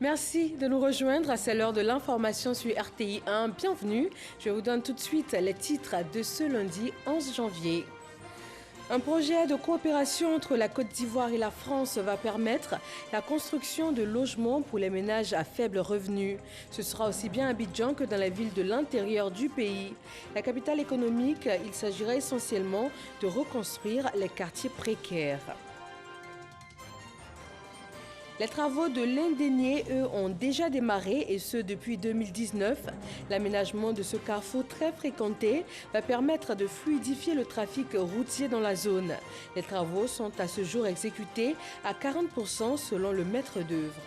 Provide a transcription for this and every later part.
Merci de nous rejoindre. C'est l'heure de l'information sur RTI 1. Bienvenue. Je vous donne tout de suite les titres de ce lundi 11 janvier. Un projet de coopération entre la Côte d'Ivoire et la France va permettre la construction de logements pour les ménages à faible revenu. Ce sera aussi bien à Abidjan que dans les villes de l'intérieur du pays. La capitale économique, il s'agira essentiellement de reconstruire les quartiers précaires. Les travaux de l'Indénié, eux, ont déjà démarré et ce depuis 2019. L'aménagement de ce carrefour très fréquenté va permettre de fluidifier le trafic routier dans la zone. Les travaux sont à ce jour exécutés à 40% selon le maître d'œuvre.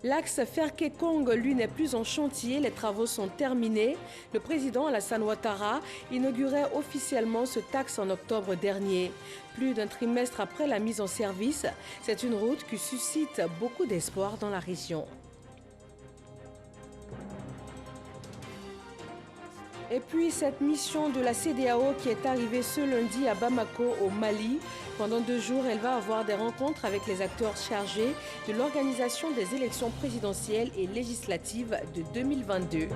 L'axe Ferké-Kong, lui, n'est plus en chantier. Les travaux sont terminés. Le président Alassane Ouattara inaugurait officiellement ce axe en octobre dernier. Plus d'un trimestre après la mise en service, c'est une route qui suscite beaucoup d'espoir dans la région. Et puis cette mission de la CEDEAO qui est arrivée ce lundi à Bamako au Mali. Pendant 2 jours, elle va avoir des rencontres avec les acteurs chargés de l'organisation des élections présidentielles et législatives de 2022.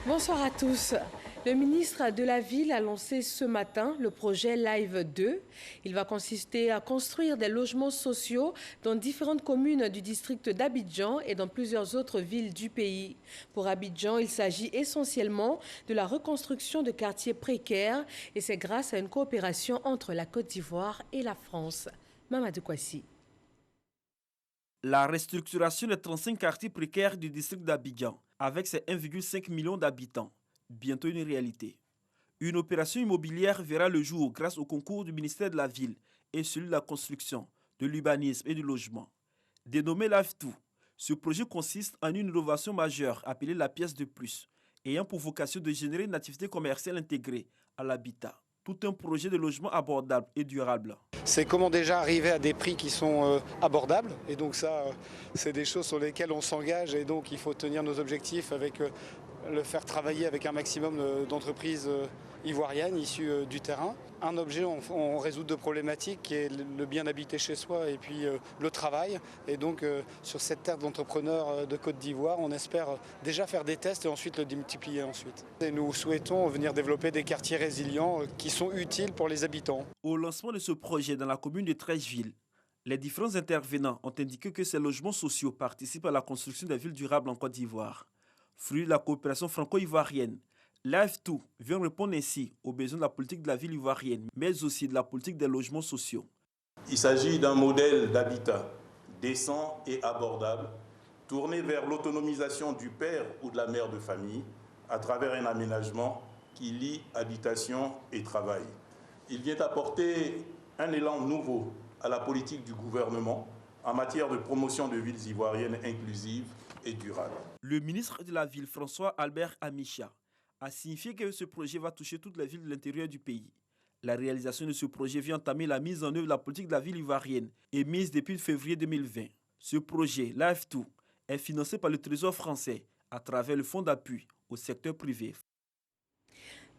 Bonsoir à tous. Le ministre de la Ville a lancé ce matin le projet Live 2. Il va consister à construire des logements sociaux dans différentes communes du district d'Abidjan et dans plusieurs autres villes du pays. Pour Abidjan, il s'agit essentiellement de la reconstruction de quartiers précaires et c'est grâce à une coopération entre la Côte d'Ivoire et la France. Mamadou Kwasi. La restructuration des 35 quartiers précaires du district d'Abidjan, avec ses 1,5 million d'habitants, bientôt une réalité. Une opération immobilière verra le jour grâce au concours du ministère de la Ville et celui de la construction, de l'urbanisme et du logement. Dénommé Live2, ce projet consiste en une innovation majeure appelée la pièce de plus, ayant pour vocation de générer une activité commerciale intégrée à l'habitat. Tout un projet de logement abordable et durable. C'est comment déjà arriver à des prix qui sont abordables. Et donc ça, c'est des choses sur lesquelles on s'engage. Et donc il faut tenir nos objectifs avec le faire travailler avec un maximum d'entreprises ivoiriennes issues du terrain. Un objet, on résout 2 problématiques, qui est le bien d'habiter chez soi et puis le travail. Et donc sur cette terre d'entrepreneurs de Côte d'Ivoire, on espère déjà faire des tests et ensuite le démultiplier ensuite. Et nous souhaitons venir développer des quartiers résilients qui sont utiles pour les habitants. Au lancement de ce projet dans la commune de Trècheville, les différents intervenants ont indiqué que ces logements sociaux participent à la construction des villes durables en Côte d'Ivoire. Fruit de la coopération franco-ivoirienne, Live2 vient répondre ainsi aux besoins de la politique de la ville ivoirienne, mais aussi de la politique des logements sociaux. Il s'agit d'un modèle d'habitat décent et abordable, tourné vers l'autonomisation du père ou de la mère de famille à travers un aménagement qui lie habitation et travail. Il vient apporter un élan nouveau à la politique du gouvernement en matière de promotion de villes ivoiriennes inclusives et durables. Le ministre de la Ville, François Albert Amicha, a signifié que ce projet va toucher toutes les villes de l'intérieur du pays. La réalisation de ce projet vient entamer la mise en œuvre de la politique de la ville ivoirienne, émise depuis février 2020. Ce projet, Live2, est financé par le Trésor français à travers le fonds d'appui au secteur privé.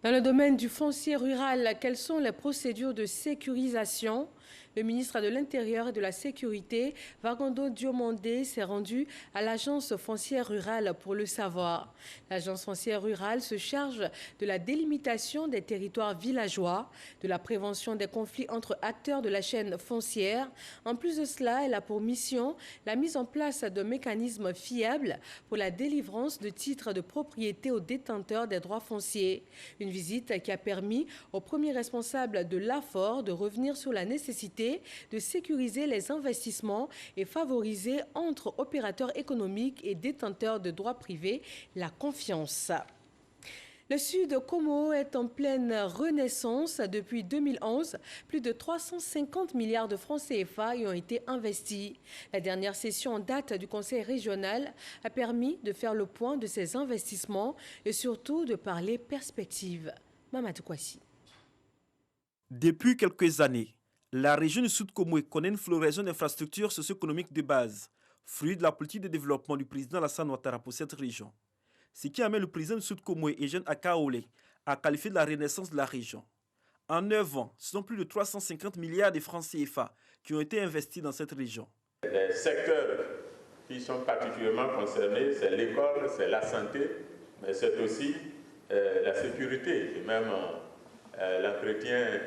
Dans le domaine du foncier rural, quelles sont les procédures de sécurisation? Le ministre de l'Intérieur et de la Sécurité, Vagondo Diomandé, s'est rendu à l'agence foncière rurale pour le savoir. L'agence foncière rurale se charge de la délimitation des territoires villageois, de la prévention des conflits entre acteurs de la chaîne foncière. En plus de cela, elle a pour mission la mise en place de mécanismes fiables pour la délivrance de titres de propriété aux détenteurs des droits fonciers. Une visite qui a permis au premier responsable de l'AFOR de revenir sur la nécessité de sécuriser les investissements et favoriser entre opérateurs économiques et détenteurs de droits privés la confiance. Le Sud Como est en pleine renaissance. Depuis 2011, plus de 350 milliards de francs CFA y ont été investis. La dernière session en date du Conseil régional a permis de faire le point de ces investissements et surtout de parler perspectives. Mamadou Kwasi. Depuis quelques années, la région du Sud Como connaît une floraison d'infrastructures socio-économiques de base, fruit de la politique de développement du président Alassane Ouattara pour cette région. Ce qui amène le président du Sud Como, Eugène Akaolé, à qualifier de la renaissance de la région. En 9 ans, ce sont plus de 350 milliards de francs CFA qui ont été investis dans cette région. Les secteurs qui sont particulièrement concernés, c'est l'école, c'est la santé, mais c'est aussi la sécurité et même l'entretien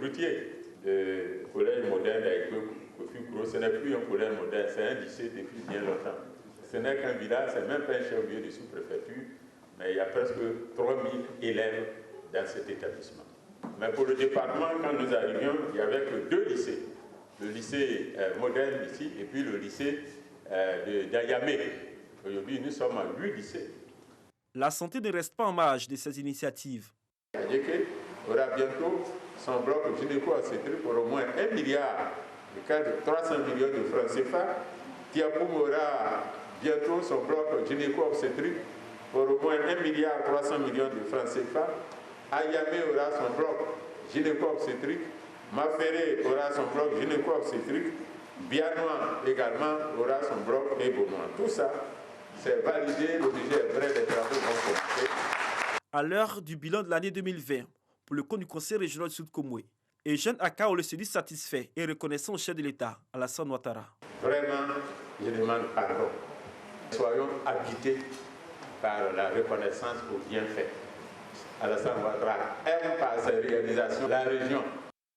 routier. Le collège moderne avec Kofi, ce n'est plus un collège moderne, c'est un lycée depuis bien longtemps. Ce n'est qu'un village, ce n'est même pas un chef-lieu de sous-préfecture, mais il y a presque 3000 élèves dans cet établissement. Mais pour le département, quand nous arrivions, il n'y avait que 2 lycées. Le lycée moderne ici et puis le lycée d'Ayamé. Aujourd'hui, nous sommes à 8 lycées. La santé ne reste pas en marge de ces initiatives. Adjeke aura bientôt son bloc gynéco-obstétrique pour au moins 1 milliard, 300 millions de francs CFA. Tiapoum aura bientôt son bloc gynéco-obstétrique pour au moins 1 milliard 300 millions de francs CFA. Ayamé aura son bloc gynéco-obstétrique. Maféré aura son bloc gynéco-obstétrique. Bianois également aura son bloc éboulement. Tout ça, c'est validé, le budget est prêt, les travaux vont commencer. À l'heure du bilan de l'année 2020, pour le compte du Conseil régional de Sud-Komoué, Eugène Akao se dit satisfait et reconnaissant au chef de l'État, Alassane Ouattara. Vraiment, je demande pardon. Soyons habités par la reconnaissance au bienfait. Alassane Ouattara aime par ses réalisations la région.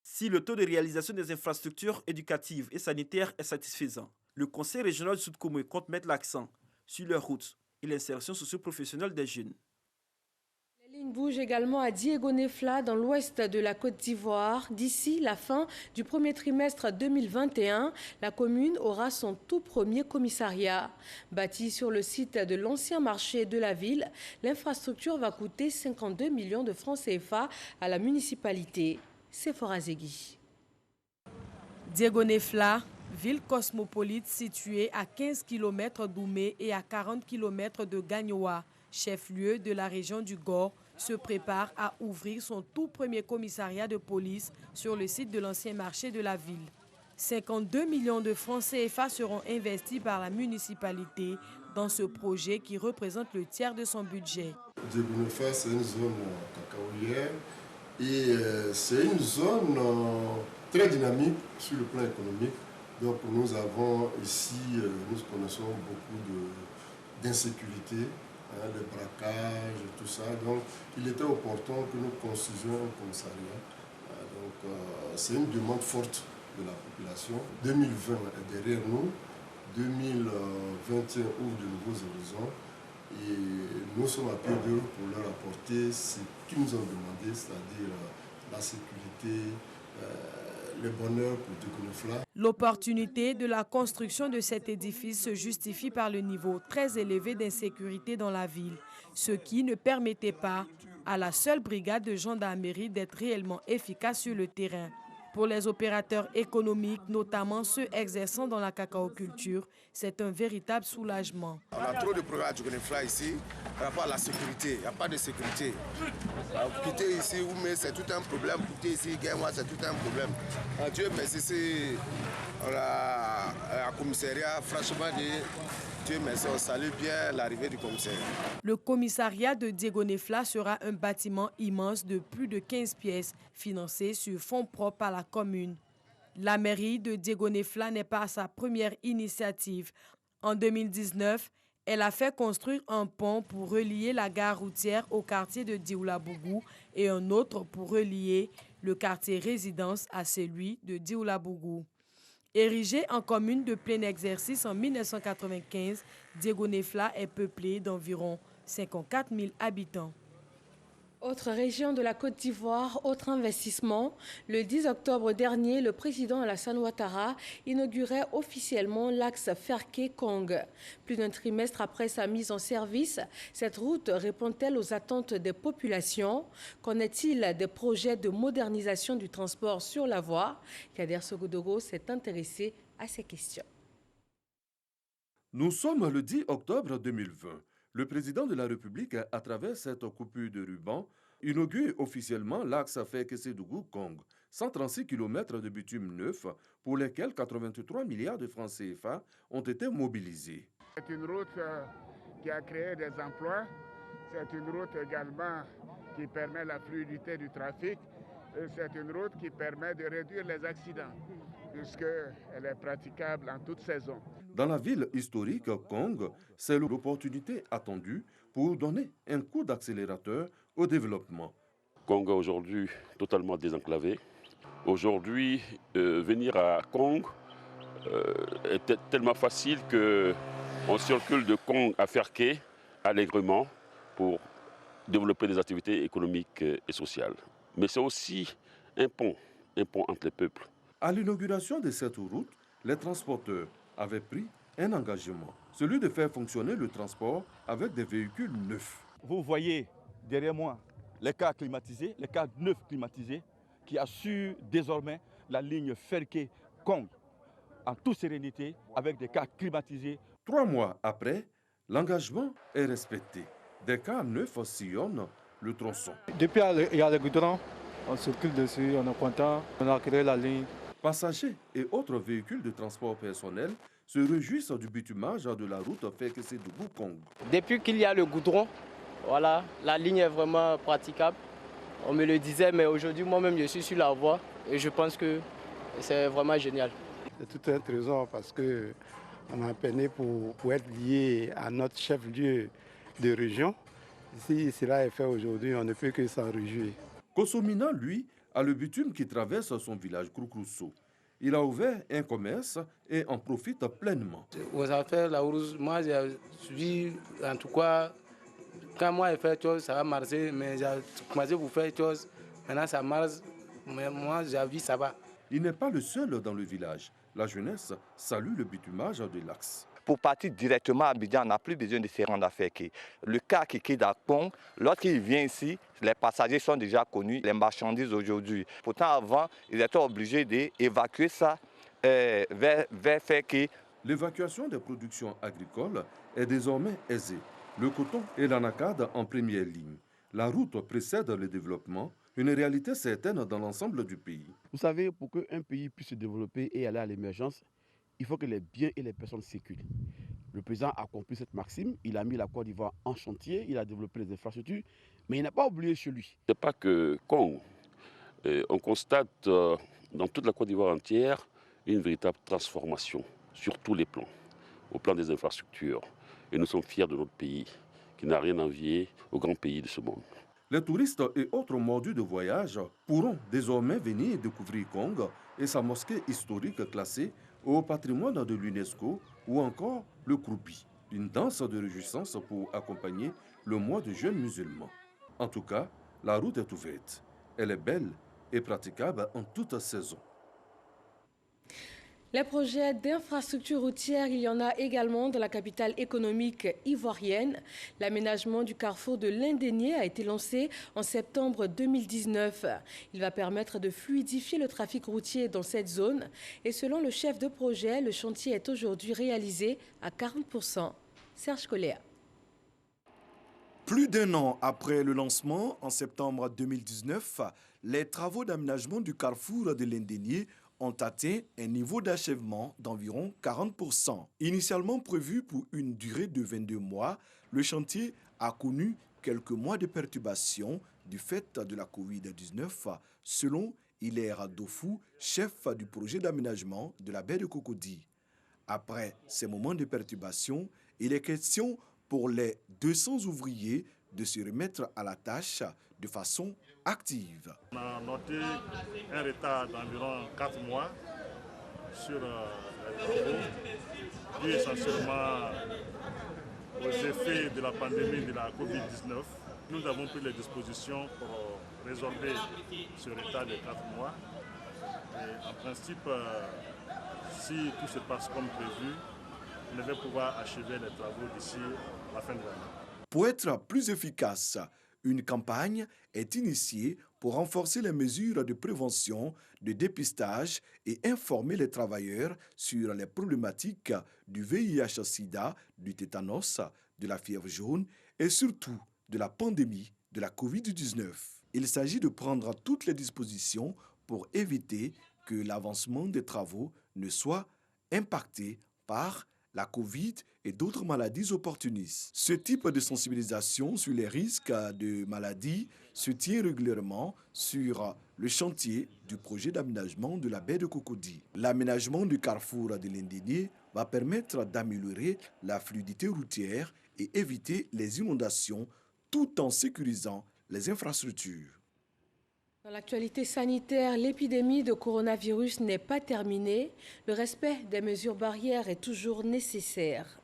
Si le taux de réalisation des infrastructures éducatives et sanitaires est satisfaisant, le Conseil régional de Sud-Komoué compte mettre l'accent sur les routes et l'insertion socio-professionnelle des jeunes. Les lignes bougent également à Diégonefla, dans l'ouest de la Côte d'Ivoire. D'ici la fin du premier trimestre 2021, la commune aura son tout premier commissariat. Bâti sur le site de l'ancien marché de la ville, l'infrastructure va coûter 52 millions de francs CFA à la municipalité. C'est Forazegui. Diégonefla, ville cosmopolite située à 15 km d'Oumé et à 40 km de Gagnoa, chef-lieu de la région du Gor, se prépare à ouvrir son tout premier commissariat de police sur le site de l'ancien marché de la ville. 52 millions de francs CFA seront investis par la municipalité dans ce projet qui représente le tiers de son budget. Diégonefla, c'est une zone cacaoyère et c'est une zone très dynamique sur le plan économique. Donc nous avons ici, nous connaissons beaucoup d'insécurité, de braquage, tout ça. Donc il était opportun que nous construisions un commissariat. Donc c'est une demande forte de la population. 2020 est derrière nous, 2021 ouvre de nouveaux horizons. Et nous sommes à pied d'œuvre pour leur apporter ce qu'ils nous ont demandé, c'est-à-dire la sécurité, le bonheur pour Diégonefla. L'opportunité de la construction de cet édifice se justifie par le niveau très élevé d'insécurité dans la ville, ce qui ne permettait pas à la seule brigade de gendarmerie d'être réellement efficace sur le terrain. Pour les opérateurs économiques, notamment ceux exerçant dans la cacaoculture, c'est un véritable soulagement. On a trop de problèmes à Diégonefla ici par rapport à la sécurité. Il n'y a pas de sécurité. Pour quitter ici, c'est tout un problème. Pour quitter ici, Gaïmois, c'est tout un problème. Dieu merci, c'est la commissariat, franchement, Dieu merci, on salue bien l'arrivée du commissariat. Le commissariat de Diégonefla sera un bâtiment immense de plus de 15 pièces, financé sur fonds propres par la commune. La mairie de Diégonefla n'est pas sa première initiative. En 2019, elle a fait construire un pont pour relier la gare routière au quartier de Dioulabougou et un autre pour relier le quartier résidence à celui de Dioulabougou. Érigée en commune de plein exercice en 1995, Diégonefla est peuplée d'environ 54 000 habitants. Autre région de la Côte d'Ivoire, autre investissement. Le 10 octobre dernier, le président Alassane Ouattara inaugurait officiellement l'axe Ferké-Kong. Plus d'un trimestre après sa mise en service, cette route répond-elle aux attentes des populations? Qu'en est-il des projets de modernisation du transport sur la voie? Kader Sogodogo s'est intéressé à ces questions. Nous sommes le 10 octobre 2020. Le président de la République, à travers cette coupure de ruban, inaugure officiellement l'axe Ferké-Sédougou-Kong, 136 km de bitume neuf pour lesquels 83 milliards de francs CFA ont été mobilisés. C'est une route qui a créé des emplois, c'est une route également qui permet la fluidité du trafic C'est une route qui permet de réduire les accidents, puisqu'elle est praticable en toute saison. Dans la ville historique Kong, c'est l'opportunité attendue pour donner un coup d'accélérateur au développement. Kong est aujourd'hui totalement désenclavé. Aujourd'hui, venir à Kong est tellement facile qu'on circule de Kong à Ferké allègrement pour développer des activités économiques et sociales. Mais c'est aussi un pont entre les peuples. À l'inauguration de cette route, les transporteurs avaient pris un engagement, celui de faire fonctionner le transport avec des véhicules neufs. Vous voyez derrière moi les cars climatisés, les cars neufs climatisés qui assurent désormais la ligne Ferké-Kong en toute sérénité avec des cars climatisés. 3 mois après, l'engagement est respecté. Des cars neufs sillonnent le tronçon. Depuis il y a le goudron, on circule dessus, on est content, on a créé la ligne. Passagers et autres véhicules de transport personnel se réjouissent du bitumage de la route Ferké-Sédougou-Kong. Depuis qu'il y a le goudron, voilà, la ligne est vraiment praticable. On me le disait, mais aujourd'hui, moi-même, je suis sur la voie et je pense que c'est vraiment génial. C'est tout un trésor parce qu'on a peiné pour être lié à notre chef-lieu de région. Si cela est fait aujourd'hui, on ne peut que s'en réjouir. Kosomina, lui, a le bitume qui traverse son village Kroukrousso. Il a ouvert un commerce et en profite pleinement. Aux affaires, la Rousse, moi, je suis, en tout cas, quand moi, je fais quelque chose, ça va marcher, mais j'ai commencé pour faire quelque chose, maintenant ça marche, mais moi, j'ai vu, ça va. Il n'est pas le seul dans le village. La jeunesse salue le bitumage de l'axe. Pour partir directement à Abidjan, on n'a plus besoin de se rendre à Ferké. Le cas qui quitte à Kong, lorsqu'il vient ici, les passagers sont déjà connus, les marchandises aujourd'hui. Pourtant, avant, ils étaient obligés d'évacuer ça vers Ferké. L'évacuation des productions agricoles est désormais aisée. Le coton et l'anacade en première ligne. La route précède le développement, une réalité certaine dans l'ensemble du pays. Vous savez, pour qu'un pays puisse se développer et aller à l'émergence, il faut que les biens et les personnes circulent. Le président a compris cette maxime, il a mis la Côte d'Ivoire en chantier, il a développé les infrastructures, mais il n'a pas oublié chez lui. Ce n'est pas que Kong. On constate dans toute la Côte d'Ivoire entière une véritable transformation sur tous les plans, au plan des infrastructures. Et nous sommes fiers de notre pays, qui n'a rien à envier aux grands pays de ce monde. Les touristes et autres mordus de voyage pourront désormais venir découvrir Kong et sa mosquée historique classée au patrimoine de l'UNESCO ou encore le Kroupi, une danse de réjouissance pour accompagner le mois de jeûne musulman. En tout cas, la route est ouverte. Elle est belle et praticable en toute saison. Les projets d'infrastructures routières, il y en a également dans la capitale économique ivoirienne. L'aménagement du carrefour de l'Indénié a été lancé en septembre 2019. Il va permettre de fluidifier le trafic routier dans cette zone. Et selon le chef de projet, le chantier est aujourd'hui réalisé à 40%. Serge Coléa. Plus d'1 an après le lancement, en septembre 2019, les travaux d'aménagement du carrefour de l'Indénié ont atteint un niveau d'achèvement d'environ 40%. Initialement prévu pour une durée de 22 mois, le chantier a connu quelques mois de perturbations du fait de la Covid-19, selon Hilaire Dofou, chef du projet d'aménagement de la baie de Cocody. Après ces moments de perturbation, il est question pour les 200 ouvriers de se remettre à la tâche de façon active. On a noté un retard d'environ 4 mois sur les travaux, dû essentiellement aux effets de la pandémie de la Covid-19. Nous avons pris les dispositions pour résorber ce retard de 4 mois. Et en principe, si tout se passe comme prévu, on devait pouvoir achever les travaux d'ici la fin de l'année. Pour être plus efficace, une campagne est initiée pour renforcer les mesures de prévention, de dépistage et informer les travailleurs sur les problématiques du VIH-Sida, du tétanos, de la fièvre jaune et surtout de la pandémie de la Covid-19. Il s'agit de prendre toutes les dispositions pour éviter que l'avancement des travaux ne soit impacté par la Covid et d'autres maladies opportunistes. Ce type de sensibilisation sur les risques de maladies se tient régulièrement sur le chantier du projet d'aménagement de la baie de Cocody. L'aménagement du carrefour de l'Indénié va permettre d'améliorer la fluidité routière et éviter les inondations tout en sécurisant les infrastructures. Dans l'actualité sanitaire, l'épidémie de coronavirus n'est pas terminée. Le respect des mesures barrières est toujours nécessaire.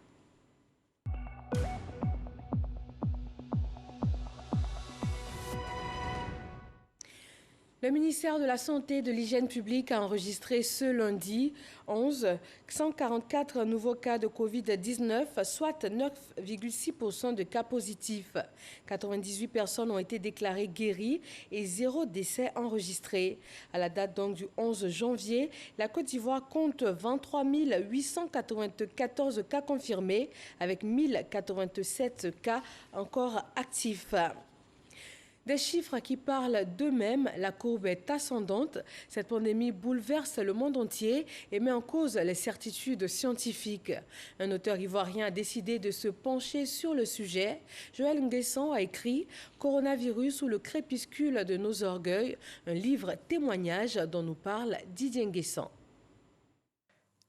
Le ministère de la Santé et de l'Hygiène publique a enregistré ce lundi 144 nouveaux cas de Covid-19, soit 9,6% de cas positifs. 98 personnes ont été déclarées guéries et 0 décès enregistré. À la date donc du 11 janvier, la Côte d'Ivoire compte 23 894 cas confirmés avec 1087 cas encore actifs. Des chiffres qui parlent d'eux-mêmes, la courbe est ascendante. Cette pandémie bouleverse le monde entier et met en cause les certitudes scientifiques. Un auteur ivoirien a décidé de se pencher sur le sujet. Joël Nguessan a écrit « Coronavirus ou le crépuscule de nos orgueils », un livre témoignage dont nous parle Didier Nguessan.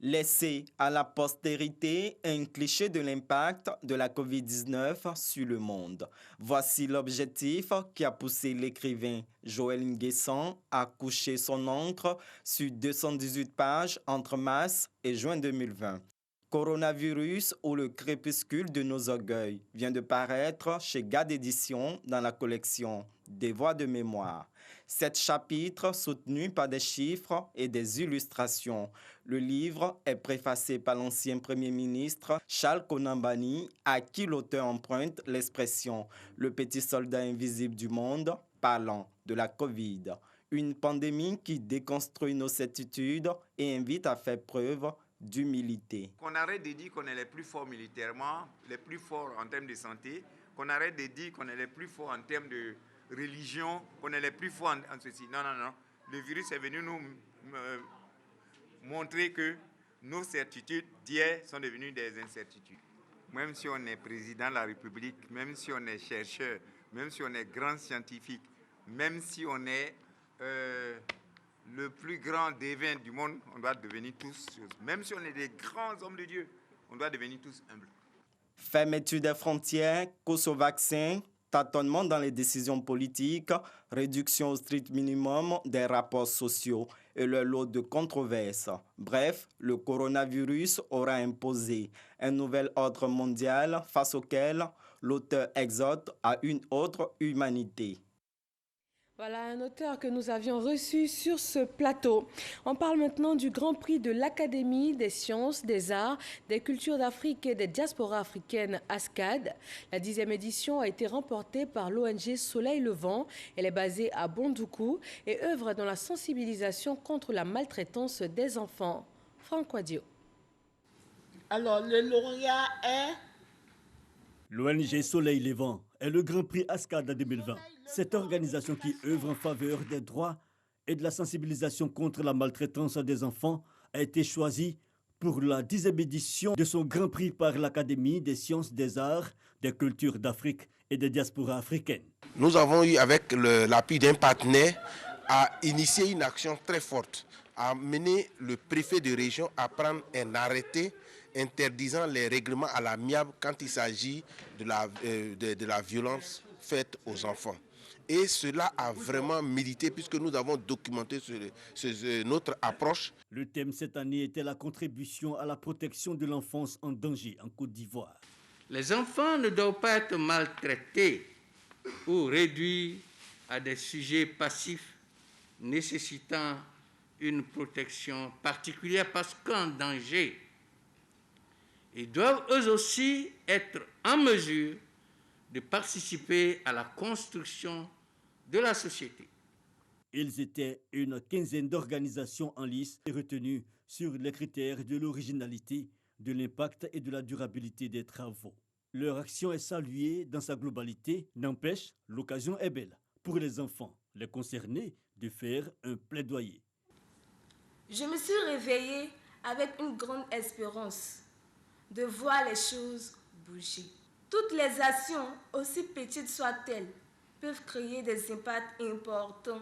Laisser à la postérité un cliché de l'impact de la COVID-19 sur le monde. Voici l'objectif qui a poussé l'écrivain Joël Nguessan à coucher son encre sur 218 pages entre mars et juin 2020. Coronavirus ou le crépuscule de nos orgueils vient de paraître chez Gad Éditions dans la collection Des voix de mémoire. 7 chapitres soutenus par des chiffres et des illustrations. Le livre est préfacé par l'ancien Premier ministre Charles Konambani, à qui l'auteur emprunte l'expression « le petit soldat invisible du monde » parlant de la Covid. Une pandémie qui déconstruit nos certitudes et invite à faire preuve d'humilité. Qu'on arrête de dire qu'on est les plus forts militairement, les plus forts en termes de santé, qu'on arrête de dire qu'on est les plus forts en termes de religion, qu'on est les plus forts en ceci. Non, non, non. Le virus est venu nous montrer que nos certitudes d'hier sont devenues des incertitudes. Même si on est président de la République, même si on est chercheur, même si on est grand scientifique, même si on est le plus grand devin du monde, on doit devenir tous, même si on est des grands hommes de Dieu, on doit devenir tous humbles. Fermeture des frontières, course au vaccin, tâtonnement dans les décisions politiques, réduction au strict minimum des rapports sociaux et le lot de controverses. Bref, le coronavirus aura imposé un nouvel ordre mondial face auquel l'auteur exhorte à une autre humanité. Voilà un auteur que nous avions reçu sur ce plateau. On parle maintenant du Grand Prix de l'Académie des sciences, des arts, des cultures d'Afrique et des diasporas africaines ASCAD. La 10e édition a été remportée par l'ONG Soleil Levant. Elle est basée à Bondoukou et œuvre dans la sensibilisation contre la maltraitance des enfants. Franck Wadio. Alors, le lauréat est... L'ONG Soleil Levant est le Grand Prix ASCAD 2020. Cette organisation qui œuvre en faveur des droits et de la sensibilisation contre la maltraitance des enfants a été choisie pour la 10e édition de son Grand Prix par l'Académie des sciences, des arts, des cultures d'Afrique et des diasporas africaines. Nous avons eu, avec l'appui d'un partenaire, à initier une action très forte, à mener le préfet de région à prendre un arrêté interdisant les règlements à l'amiable quand il s'agit de la violence faite aux enfants. Et cela a vraiment milité puisque nous avons documenté notre approche. Le thème cette année était la contribution à la protection de l'enfance en danger en Côte d'Ivoire. Les enfants ne doivent pas être maltraités ou réduits à des sujets passifs nécessitant une protection particulière parce qu'en danger, ils doivent eux aussi être en mesure de participer à la construction de la société. Ils étaient une quinzaine d'organisations en lice retenues sur les critères de l'originalité, de l'impact et de la durabilité des travaux. Leur action est saluée dans sa globalité. N'empêche, l'occasion est belle pour les enfants, les concernés, de faire un plaidoyer. Je me suis réveillée avec une grande espérance. de voir les choses bouger. Toutes les actions, aussi petites soient-elles, peuvent créer des impacts importants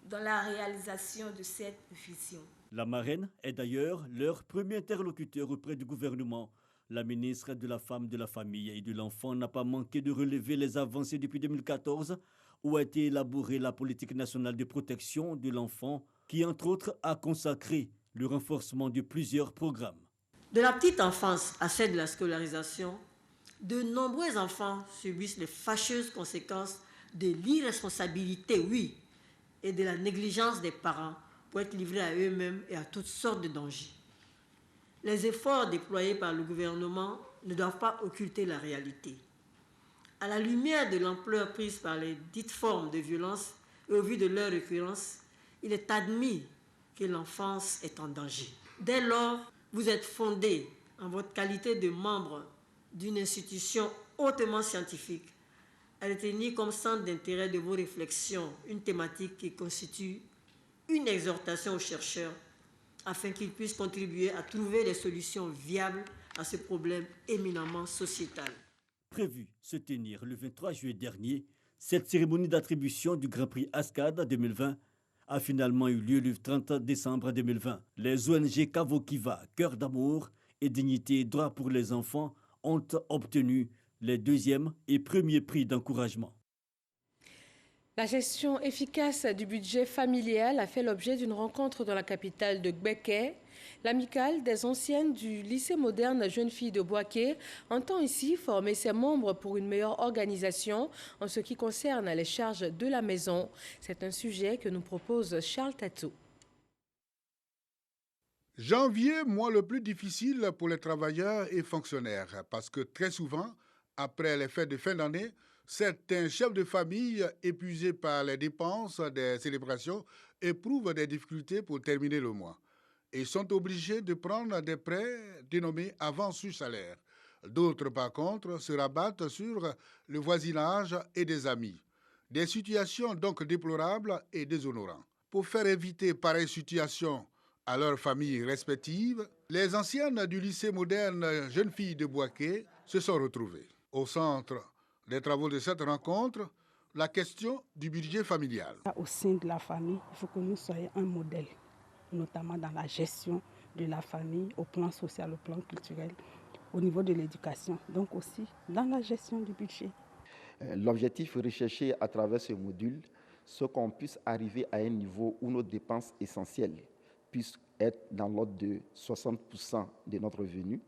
dans la réalisation de cette vision. La marraine est d'ailleurs leur premier interlocuteur auprès du gouvernement. La ministre de la Femme, de la Famille et de l'Enfant n'a pas manqué de relever les avancées depuis 2014, où a été élaborée la politique nationale de protection de l'enfant, qui entre autres a consacré le renforcement de plusieurs programmes. De la petite enfance à celle de la scolarisation, de nombreux enfants subissent les fâcheuses conséquences de l'irresponsabilité, oui, et de la négligence des parents pour être livrés à eux-mêmes et à toutes sortes de dangers. Les efforts déployés par le gouvernement ne doivent pas occulter la réalité. À la lumière de l'ampleur prise par les dites formes de violence et au vu de leur récurrence, il est admis que l'enfance est en danger. Dès lors, vous êtes fondé, en votre qualité de membre d'une institution hautement scientifique, à retenir comme centre d'intérêt de vos réflexions une thématique qui constitue une exhortation aux chercheurs afin qu'ils puissent contribuer à trouver des solutions viables à ce problème éminemment sociétal. Prévu se tenir le 23 juillet dernier, cette cérémonie d'attribution du Grand Prix ASCAD 2020 a finalement eu lieu le 30 décembre 2020. Les ONG Kavokiva, Cœur d'amour et Dignité et Droits pour les enfants ont obtenu les deuxième et premier prix d'encouragement. La gestion efficace du budget familial a fait l'objet d'une rencontre dans la capitale de Gbeke. L'amicale des anciennes du lycée moderne Jeunes Filles de Bouaké entend ici former ses membres pour une meilleure organisation en ce qui concerne les charges de la maison. C'est un sujet que nous propose Charles Tatou. Janvier, mois le plus difficile pour les travailleurs et fonctionnaires parce que très souvent, après les fêtes de fin d'année, certains chefs de famille, épuisés par les dépenses des célébrations, éprouvent des difficultés pour terminer le mois. Ils sont obligés de prendre des prêts dénommés avance sur salaire. D'autres, par contre, se rabattent sur le voisinage et des amis. Des situations donc déplorables et déshonorantes. Pour faire éviter pareille situation à leurs familles respectives, les anciennes du lycée moderne Jeunes Filles de Bouaké se sont retrouvées. Au centre des travaux de cette rencontre, la question du budget familial. Au sein de la famille, il faut que nous soyons un modèle, notamment dans la gestion de la famille, au plan social, au plan culturel, au niveau de l'éducation, donc aussi dans la gestion du budget. L'objectif recherché à travers ce module, c'est qu'on puisse arriver à un niveau où nos dépenses essentielles puissent être dans l'ordre de 60% de notre revenu,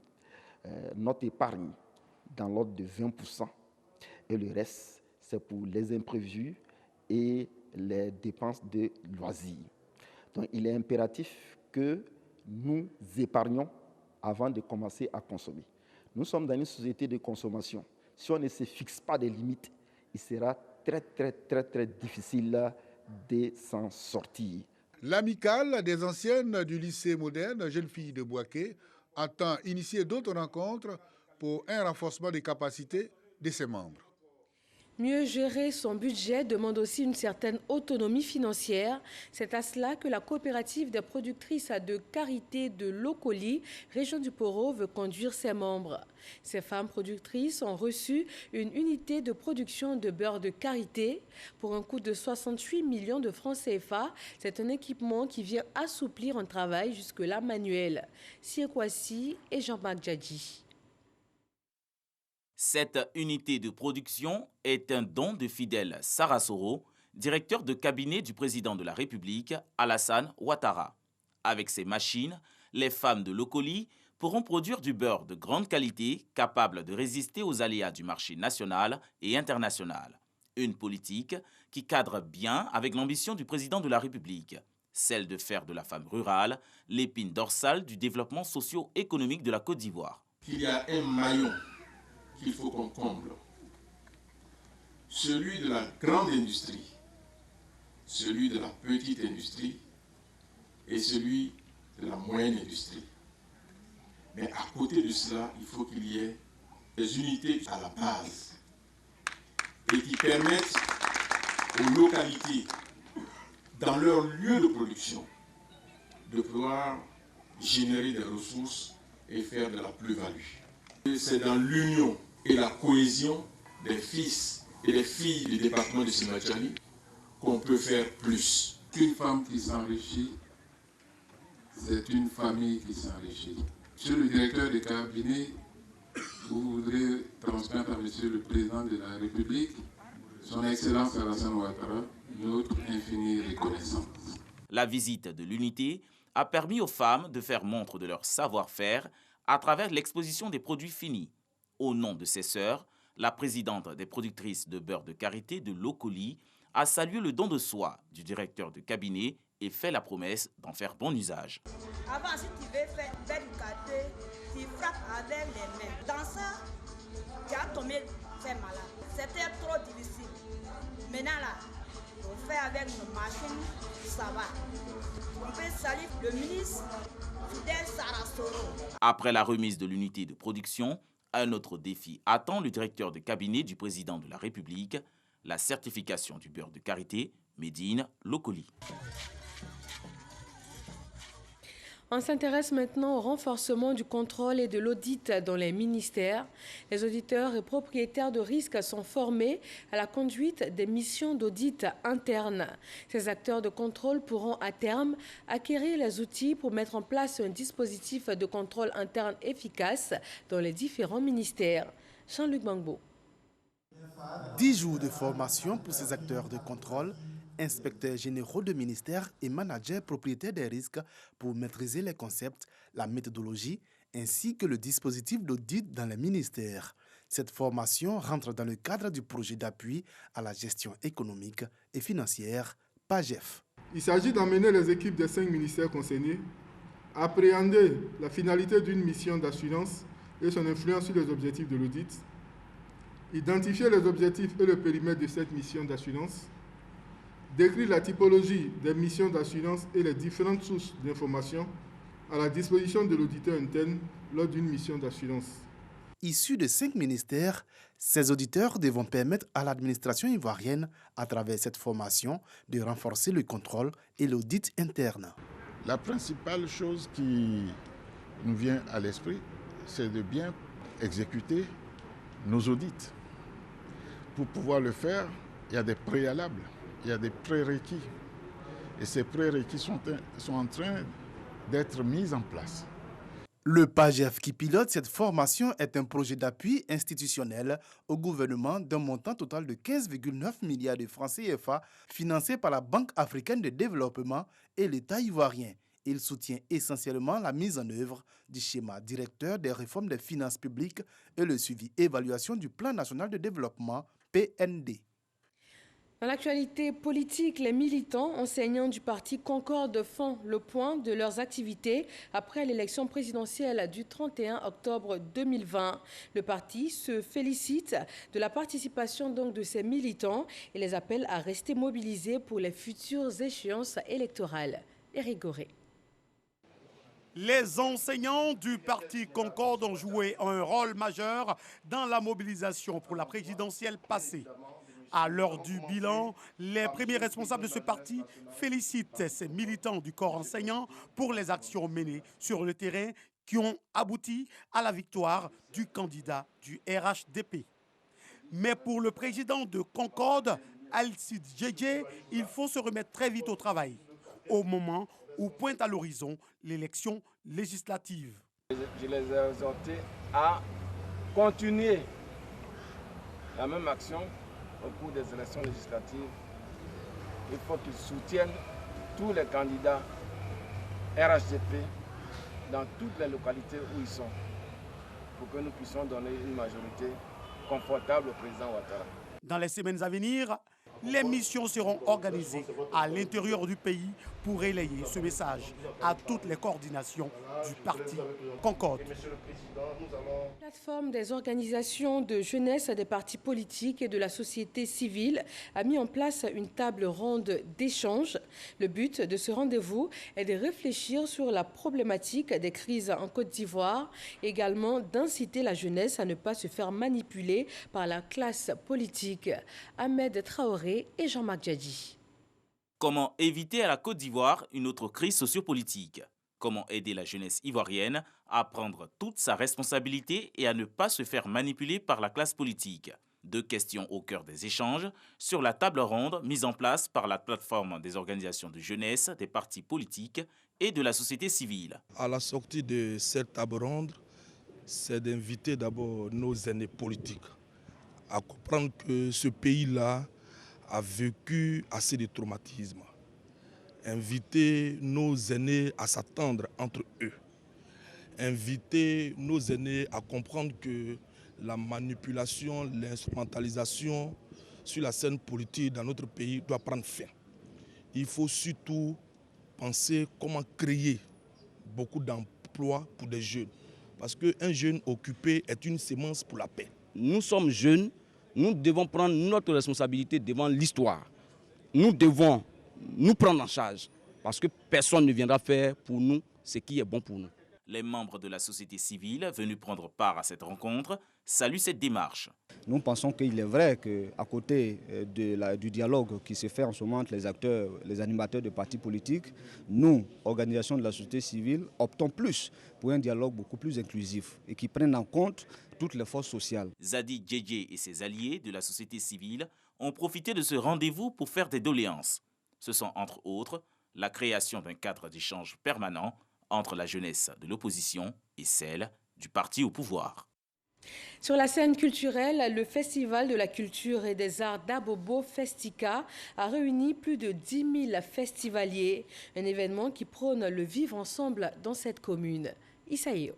notre épargne dans l'ordre de 20%, et le reste, c'est pour les imprévus et les dépenses de loisirs. Donc, il est impératif que nous épargnions avant de commencer à consommer. Nous sommes dans une société de consommation. Si on ne se fixe pas des limites, il sera très difficile de s'en sortir. L'amicale des anciennes du lycée moderne Jeunes Filles de Bouaké entend initier d'autres rencontres pour un renforcement des capacités de ses membres. Mieux gérer son budget demande aussi une certaine autonomie financière. C'est à cela que la coopérative des productrices de karité de Lokoli, région du Poro, veut conduire ses membres. Ces femmes productrices ont reçu une unité de production de beurre de karité pour un coût de 68 millions de francs CFA. C'est un équipement qui vient assouplir un travail jusque-là manuel. Siekwasi et Jean-Marc Djadji. Cette unité de production est un don de Fidel Sarasoro, directeur de cabinet du président de la République, Alassane Ouattara. Avec ces machines, les femmes de Lokoli pourront produire du beurre de grande qualité capable de résister aux aléas du marché national et international. Une politique qui cadre bien avec l'ambition du président de la République, celle de faire de la femme rurale l'épine dorsale du développement socio-économique de la Côte d'Ivoire. Il y a un maillon qu'il faut qu'on comble, celui de la grande industrie, celui de la petite industrie et celui de la moyenne industrie. Mais à côté de cela, il faut qu'il y ait des unités à la base et qui permettent aux localités, dans leur lieu de production, de pouvoir générer des ressources et faire de la plus-value. C'est dans l'union et la cohésion des fils et des filles du département de Simathiali qu'on peut faire plus. Une femme qui s'enrichit, c'est une famille qui s'enrichit. Monsieur le directeur de cabinet, vous voudrez transmettre à Monsieur le Président de la République, Son Excellence Alassane Ouattara, notre infinie reconnaissance. La visite de l'unité a permis aux femmes de faire montre de leur savoir-faire à travers l'exposition des produits finis. Au nom de ses sœurs, la présidente des productrices de beurre de karité de Lokoli a salué le don de soi du directeur de cabinet et fait la promesse d'en faire bon usage. Avant, si tu veux faire du karité, tu frappes avec les mains. Dans ça, tu as tombé fait malade. C'était trop difficile. Maintenant là, on fait avec nos machines, ça va. On peut saluer le ministre Fidel Sarasoro. Après la remise de l'unité de production, un autre défi attend le directeur de cabinet du président de la République, la certification du beurre de karité Médine Lokoli. On s'intéresse maintenant au renforcement du contrôle et de l'audit dans les ministères. Les auditeurs et propriétaires de risques sont formés à la conduite des missions d'audit interne. Ces acteurs de contrôle pourront à terme acquérir les outils pour mettre en place un dispositif de contrôle interne efficace dans les différents ministères. Jean-Luc Bangbo. 10 jours de formation pour ces acteurs de contrôle, inspecteurs généraux de ministères et managers propriétaires des risques pour maîtriser les concepts, la méthodologie ainsi que le dispositif d'audit dans les ministères. Cette formation rentre dans le cadre du projet d'appui à la gestion économique et financière PAGEF. Il s'agit d'amener les équipes des 5 ministères concernés à appréhender la finalité d'une mission d'assurance et son influence sur les objectifs de l'audit, identifier les objectifs et le périmètre de cette mission d'assurance, décrire la typologie des missions d'assurance et les différentes sources d'informations à la disposition de l'auditeur interne lors d'une mission d'assurance. Issus de 5 ministères, ces auditeurs devront permettre à l'administration ivoirienne, à travers cette formation, de renforcer le contrôle et l'audit interne. La principale chose qui nous vient à l'esprit, c'est de bien exécuter nos audits. Pour pouvoir le faire, il y a des préalables. Il y a des prérequis et ces prérequis sont en train d'être mis en place. Le PAGEF qui pilote cette formation est un projet d'appui institutionnel au gouvernement d'un montant total de 15,9 milliards de francs CFA financé par la Banque africaine de développement et l'État ivoirien. Il soutient essentiellement la mise en œuvre du schéma directeur des réformes des finances publiques et le suivi et évaluation du plan national de développement PND. Dans l'actualité politique, les militants enseignants du parti Concorde font le point de leurs activités après l'élection présidentielle du 31 octobre 2020. Le parti se félicite de la participation de ces militants et les appelle à rester mobilisés pour les futures échéances électorales. Éric Goré. Les enseignants du parti Concorde ont joué un rôle majeur dans la mobilisation pour la présidentielle passée. À l'heure du bilan, les premiers responsables de ce parti félicitent ces militants du corps enseignant pour les actions menées sur le terrain qui ont abouti à la victoire du candidat du RHDP. Mais pour le président de Concorde, Alcide Djedje, il faut se remettre très vite au travail, au moment où pointe à l'horizon l'élection législative. Je les ai exhortés à continuer la même action au cours des élections législatives. Il faut qu'ils soutiennent tous les candidats RHDP dans toutes les localités où ils sont pour que nous puissions donner une majorité confortable au président Ouattara. Dans les semaines à venir, les missions seront organisées à l'intérieur du pays pour relayer ce message à toutes les coordinations du parti Concorde. La plateforme des organisations de jeunesse des partis politiques et de la société civile a mis en place une table ronde d'échange. Le but de ce rendez-vous est de réfléchir sur la problématique des crises en Côte d'Ivoire, également d'inciter la jeunesse à ne pas se faire manipuler par la classe politique. Ahmed Traoré et Jean-Marc Djadji. Comment éviter à la Côte d'Ivoire une autre crise sociopolitique? Comment aider la jeunesse ivoirienne à prendre toute sa responsabilité et à ne pas se faire manipuler par la classe politique. Deux questions au cœur des échanges sur la table ronde mise en place par la plateforme des organisations de jeunesse, des partis politiques et de la société civile. À la sortie de cette table ronde, c'est d'inviter d'abord nos aînés politiques à comprendre que ce pays-là a vécu assez de traumatisme. Inviter nos aînés à s'attendre entre eux. Inviter nos aînés à comprendre que la manipulation, l'instrumentalisation sur la scène politique dans notre pays doit prendre fin. Il faut surtout penser comment créer beaucoup d'emplois pour des jeunes. Parce qu'un jeune occupé est une sémence pour la paix. Nous sommes jeunes, nous devons prendre notre responsabilité devant l'histoire. Nous devons nous prendre en charge parce que personne ne viendra faire pour nous ce qui est bon pour nous. Les membres de la société civile venus prendre part à cette rencontre saluent cette démarche. Nous pensons qu'il est vrai qu'à côté du dialogue qui se fait en ce moment entre les acteurs, les animateurs de partis politiques, nous, organisations de la société civile, optons plus pour un dialogue beaucoup plus inclusif et qui prenne en compte toutes les forces sociales. Zadi Djedje et ses alliés de la société civile ont profité de ce rendez-vous pour faire des doléances. Ce sont entre autres la création d'un cadre d'échange permanent entre la jeunesse de l'opposition et celle du parti au pouvoir. Sur la scène culturelle, le Festival de la culture et des arts d'Abobo Festica a réuni plus de 10 000 festivaliers. Un événement qui prône le vivre ensemble dans cette commune. Isaïo.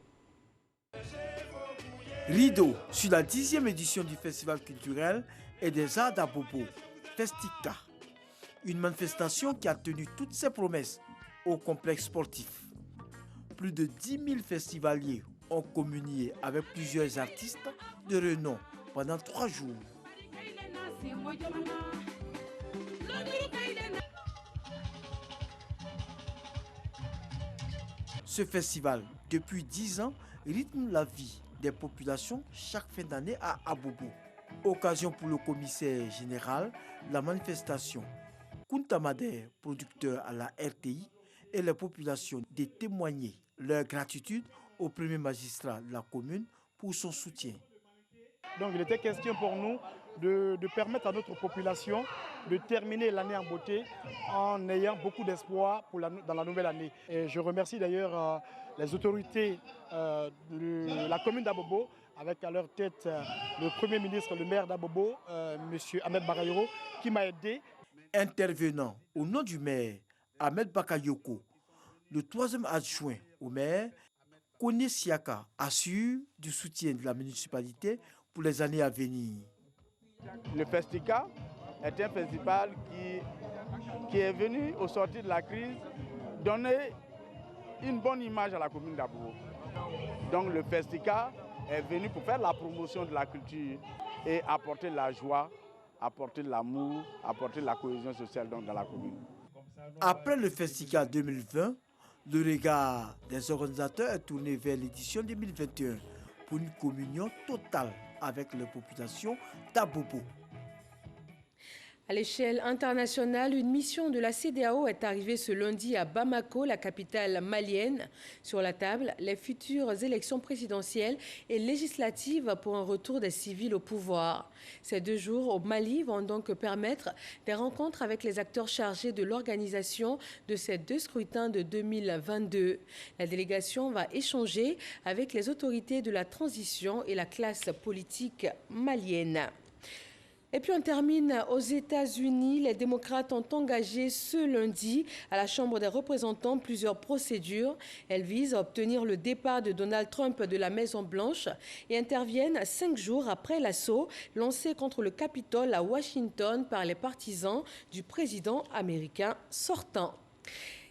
Rideau sur la 10e édition du Festival culturel et des arts d'Abobo Festica. Une manifestation qui a tenu toutes ses promesses au complexe sportif. Plus de 10 000 festivaliers ont communié avec plusieurs artistes de renom pendant 3 jours. Ce festival, depuis 10 ans, rythme la vie des populations chaque fin d'année à Abobo. Occasion pour le commissaire général, la manifestation. Kunta Mader, producteur à la RTI, et les populations de témoigner leur gratitude au premier magistrat de la commune pour son soutien. Donc il était question pour nous de permettre à notre population de terminer l'année en beauté en ayant beaucoup d'espoir dans la nouvelle année. Et je remercie d'ailleurs les autorités de la commune d'Abobo, avec à leur tête le Premier ministre, le maire d'Abobo, M. Ahmed Bakayoko, qui m'a aidé. Intervenant au nom du maire, Ahmed Bakayoko, le 3e adjoint au maire, Kone Siaka, assure du soutien de la municipalité pour les années à venir. Le Festica est un festival qui est venu au sortir de la crise donner une bonne image à la commune d'Abobo. Donc le Festica est venu pour faire la promotion de la culture et apporter la joie, apporter de l'amour, apporter de la cohésion sociale dans la commune. Après le Festica 2020, le regard des organisateurs est tourné vers l'édition 2021 pour une communion totale avec les populations d'Abobo. À l'échelle internationale, une mission de la CEDEAO est arrivée ce lundi à Bamako, la capitale malienne. Sur la table, les futures élections présidentielles et législatives pour un retour des civils au pouvoir. Ces 2 jours au Mali vont donc permettre des rencontres avec les acteurs chargés de l'organisation de ces 2 scrutins de 2022. La délégation va échanger avec les autorités de la transition et la classe politique malienne. Et puis on termine aux États-Unis. Les démocrates ont engagé ce lundi à la Chambre des représentants plusieurs procédures. Elles visent à obtenir le départ de Donald Trump de la Maison-Blanche et interviennent 5 jours après l'assaut lancé contre le Capitole à Washington par les partisans du président américain sortant.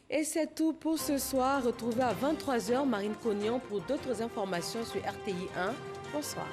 Et c'est tout pour ce soir. Retrouvez à 23h Marine Cognan pour d'autres informations sur RTI 1. Bonsoir.